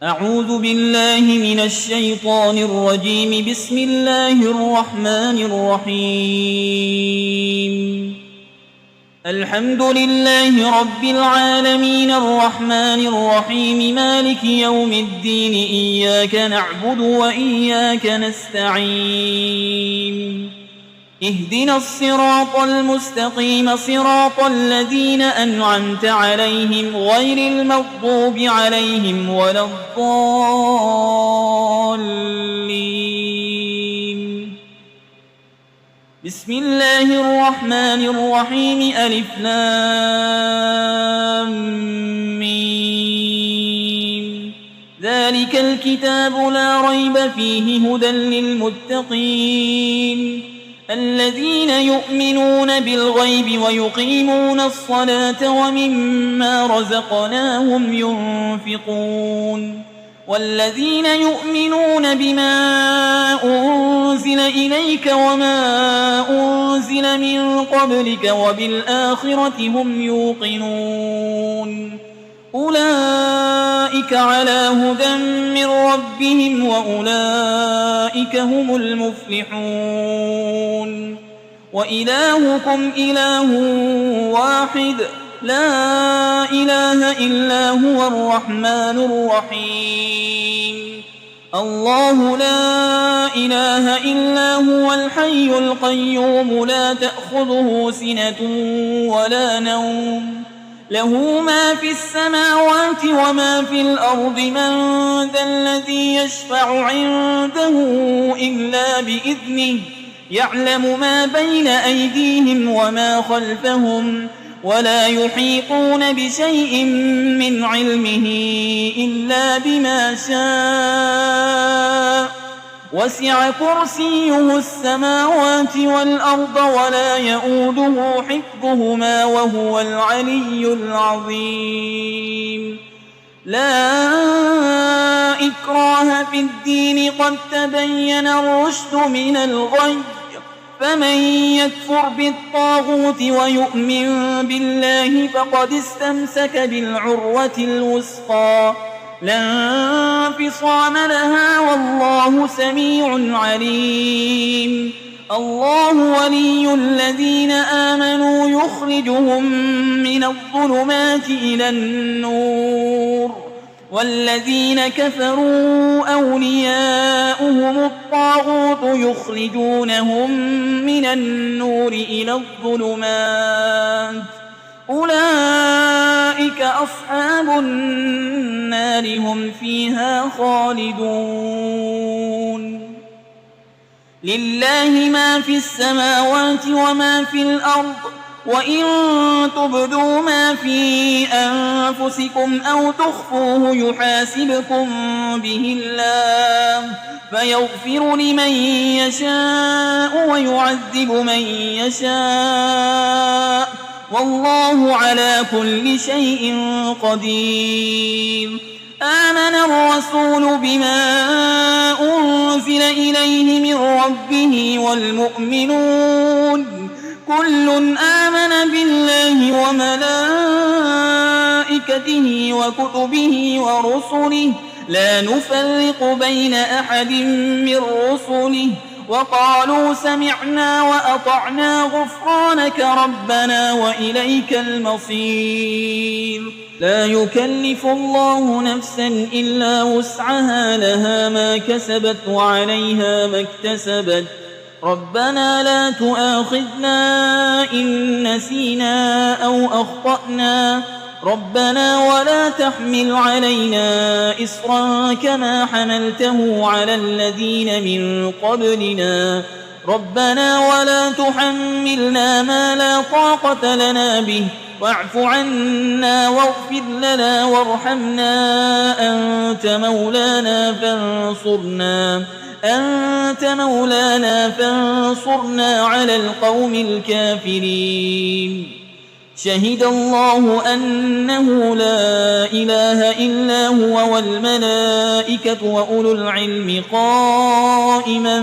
أعوذ بالله من الشيطان الرجيم. بسم الله الرحمن الرحيم. الحمد لله رب العالمين الرحمن الرحيم مالك يوم الدين. إياك نعبد وإياك نستعين. اهدنا الصراط المستقيم صراط الذين أنعمت عليهم غير المغضوب عليهم ولا الضالين. بسم الله الرحمن الرحيم. ألف لام ميم. ذلك الكتاب لا ريب فيه هدى للمتقين الذين يؤمنون بالغيب ويقيمون الصلاة ومما رزقناهم ينفقون والذين يؤمنون بما أنزل إليك وما أنزل من قبلك وبالآخرة هم يوقنون أولئك على هدى من ربهم وأولئك هم المفلحون. وإلهكم إله واحد لا إله إلا هو الرحمن الرحيم. الله لا إله إلا هو الحي القيوم لا تأخذه سنة ولا نوم له ما في السماوات وما في الأرض. من ذا الذي يشفع عنده إلا بإذنه يعلم ما بين أيديهم وما خلفهم ولا يحيطون بشيء من علمه إلا بما شاء. وسع كرسيه السماوات والأرض ولا يؤوده حفظهما وهو العلي العظيم. لا إكراه في الدين قد تبين الرشد من الغي. فمن يكفر بالطاغوت ويؤمن بالله فقد استمسك بالعروة الوثقى لا انفصام لها والله سميع عليم. الله ولي الذين آمنوا يخرجهم من الظلمات إلى النور والذين كفروا أولياؤهم الطاغوت يخرجونهم من النور إلى الظلمات أولئك أصحاب النار هم فيها خالدون. لله ما في السماوات وما في الأرض وإن تبدوا ما في أنفسكم أو تخفوه يحاسبكم به الله فيغفر لمن يشاء ويعذب من يشاء والله على كل شيء قدير. آمن الرسول بما أنزل إليه من ربه والمؤمنون كل آمن بالله وملائكته وكتبه ورسله لا نفرق بين أحد من رسله وقالوا سمعنا وأطعنا غفرانك ربنا وإليك المصير. لا يكلف الله نفسا إلا وسعها لها ما كسبت وعليها ما اكتسبت. ربنا لا تؤاخذنا إن نسينا أو أخطأنا ربنا ولا تحمل علينا إصرا كما حملته على الذين من قبلنا ربنا ولا تحملنا ما لا طاقة لنا به واعف عنا واغفر لنا وارحمنا أنت مولانا فانصرنا على القوم الكافرين. شهد الله أنه لا إله إلا هو والملائكة وأولو العلم قائما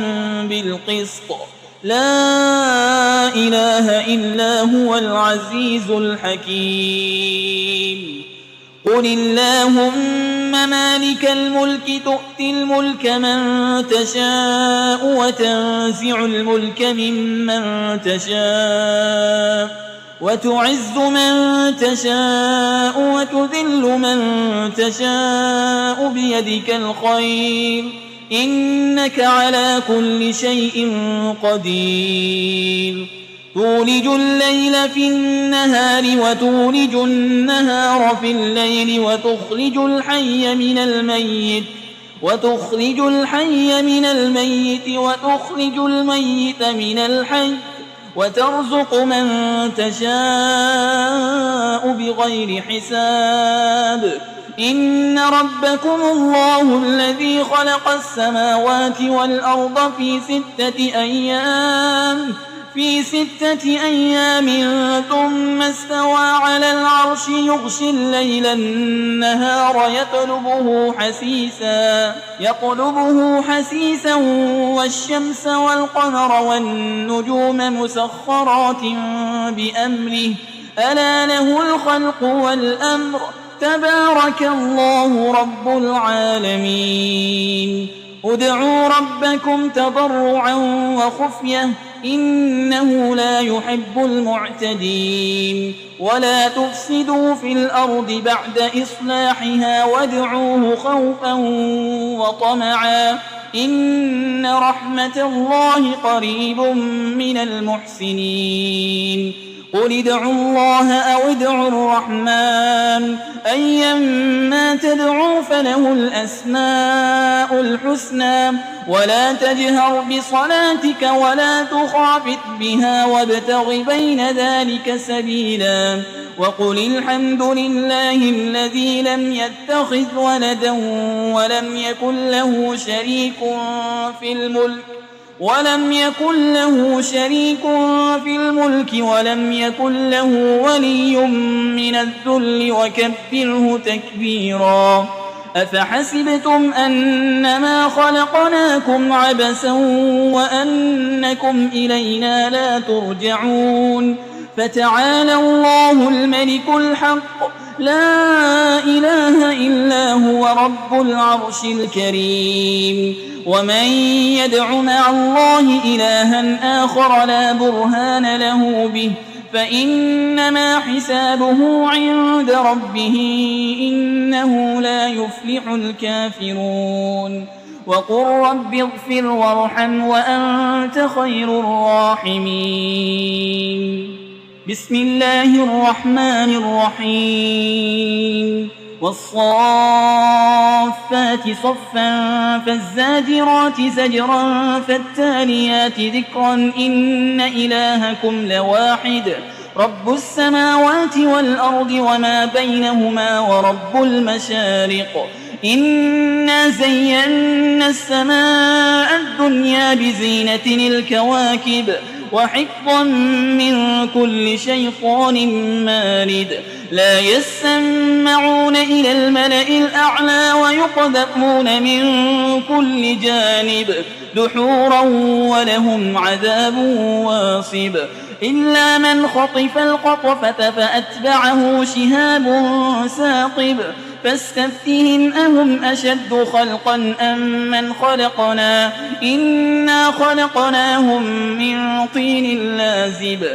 بالقسط لا إله إلا هو العزيز الحكيم. قل اللهم مالك الملك تؤتي الملك من تشاء وتنزع الملك ممن تشاء وتعز من تشاء وتذل من تشاء بيدك الخير إنك على كل شيء قدير تولج الليل في النهار وتولج النهار في الليل وتخرج الحي من الميت وتخرج الميت من الحي وترزق من تشاء بغير حساب إن ربكم الله الذي خلق السماوات والأرض في 6 أيام ثم استوى على العرش يغشي الليل النهار يطلبه حسيسا والشمس والقمر والنجوم مسخرات بأمره ألا له الخلق والأمر تبارك الله رب العالمين ادعوا ربكم تضرعا وخفية إنه لا يحب المعتدين ولا تفسدوا في الأرض بعد إصلاحها وادعوه خوفا وطمعا إن رحمة الله قريب من المحسنين قل ادعوا الله أو ادعوا الرحمن أيما تدعوا فله الأسماء الحسنى ولا تجهر بصلاتك ولا تخافت بها وابتغ بين ذلك سبيلا وقل الحمد لله الذي لم يتخذ ولدا ولم يكن له شريك في الملك ولم يكن له ولي من الذل وكبره تكبيرا أفحسبتم أنما خلقناكم عبثا وأنكم إلينا لا ترجعون فتعالى الله الملك الحق لا إله إلا هو رب العرش الكريم ومن يدع مع الله إلها آخر لا برهان له به فإنما حسابه عند ربه إنه لا يفلح الكافرون وقل رب اغفر وارحم وأنت خير الراحمين بسم الله الرحمن الرحيم والصافات صفا فالزاجرات زجرا فالتاليات ذكرا إن إلهكم لواحد رب السماوات والأرض وما بينهما ورب المشارق إنا زينا السماء الدنيا بزينة الكواكب وحفظا من كل شيطان مارد لا يسمعون إلى الملأ الأعلى ويقذفون من كل جانب دحورا ولهم عذاب واصب إلا من خطف الخطفة فأتبعه شهاب ثاقب فاستفتهم أهم أشد خلقا أم من خلقنا إنا خلقناهم من طين لازب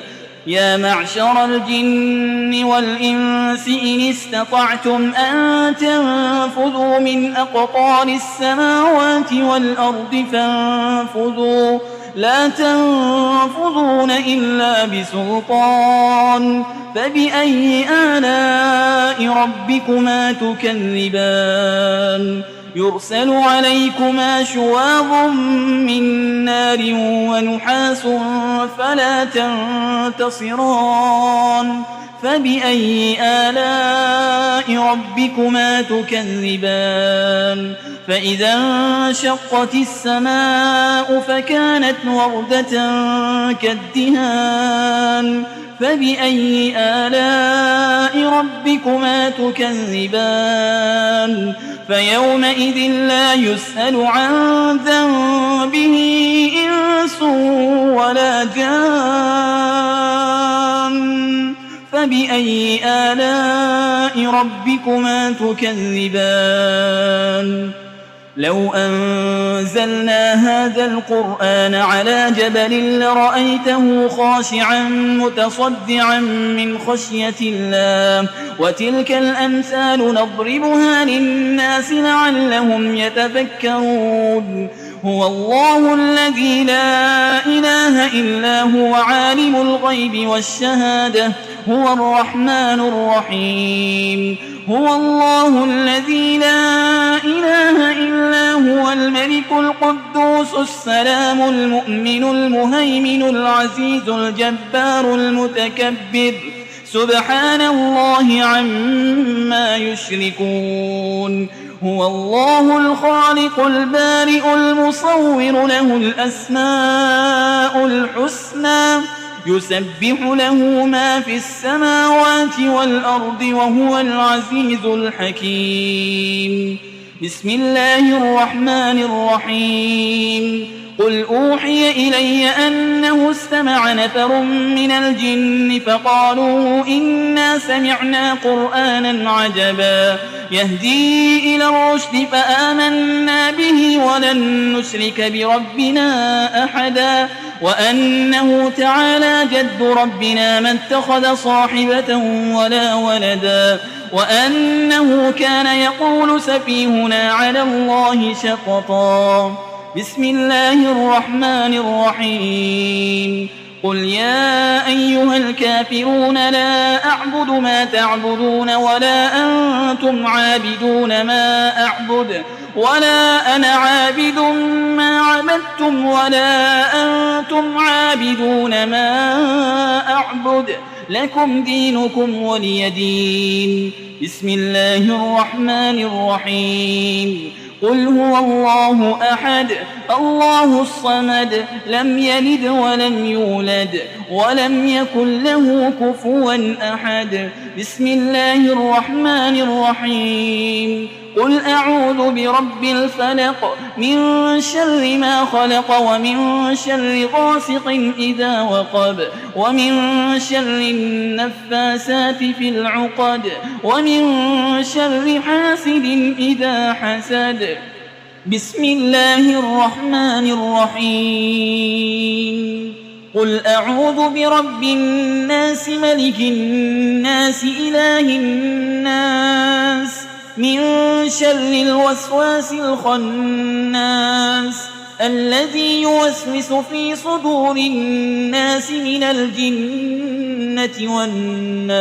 يا معشر الجن والإنس إن استطعتم أن تنفذوا من أقطار السماوات والأرض فانفذوا لا تنفذون إلا بسلطان فبأي آلاء ربكما تكذبان يرسل عليكما شواظ من نار ونحاس فلا تنتصران فبأي آلاء ربكما تكذبان فإذا انشقت السماء فكانت وردة كالدهان فبأي آلاء ربكما تكذبان فيومئذ لا يسأل عن ذنبه إنس ولا جان فبأي آلاء ربكما تكذبان لو أنزلنا هذا القرآن على جبل لرأيته خاشعا متصدعا من خشية الله وتلك الأمثال نضربها للناس لعلهم يتفكرون هو الله الذي لا إله إلا هو عالم الغيب والشهادة هو الرحمن الرحيم هو الله الذي لا إله إلا هو الملك القدوس السلام المؤمن المهيمن العزيز الجبار المتكبر سبحان الله عما يشركون هو الله الخالق البارئ المصور له الأسماء الحسنى يسبح له ما في السماوات والأرض وهو العزيز الحكيم بسم الله الرحمن الرحيم قل أوحي إلي أنه استمع نفر من الجن فقالوا إنا سمعنا قرآنا عجبا يهدي إلى الرشد فآمنا به ولن نشرك بربنا أحدا وأنه تعالى جد ربنا ما اتخذ صاحبة ولا ولدا وأنه كان يقول سفيهنا على الله شططا بسم الله الرحمن الرحيم قل يا أيها الكافرون لا أعبد ما تعبدون ولا أنتم عابدون ما أعبد ولا أنا عابد ما عبدتم ولا أنتم عابدون ما أعبد لكم دينكم ولي دين بسم الله الرحمن الرحيم قل هو الله أحد الله الصمد لم يلد ولم يولد ولم يكن له كفوا أحد بسم الله الرحمن الرحيم قل أعوذ برب الفلق من شر ما خلق ومن شر غاسق إذا وقب ومن شر النفاسات في العقد ومن شر حاسد إذا حسد بسم الله الرحمن الرحيم قل أعوذ برب الناس ملك الناس إله الناس من شر الوسواس الخناس الذي يوسوس في صدور الناس من الجنة والناس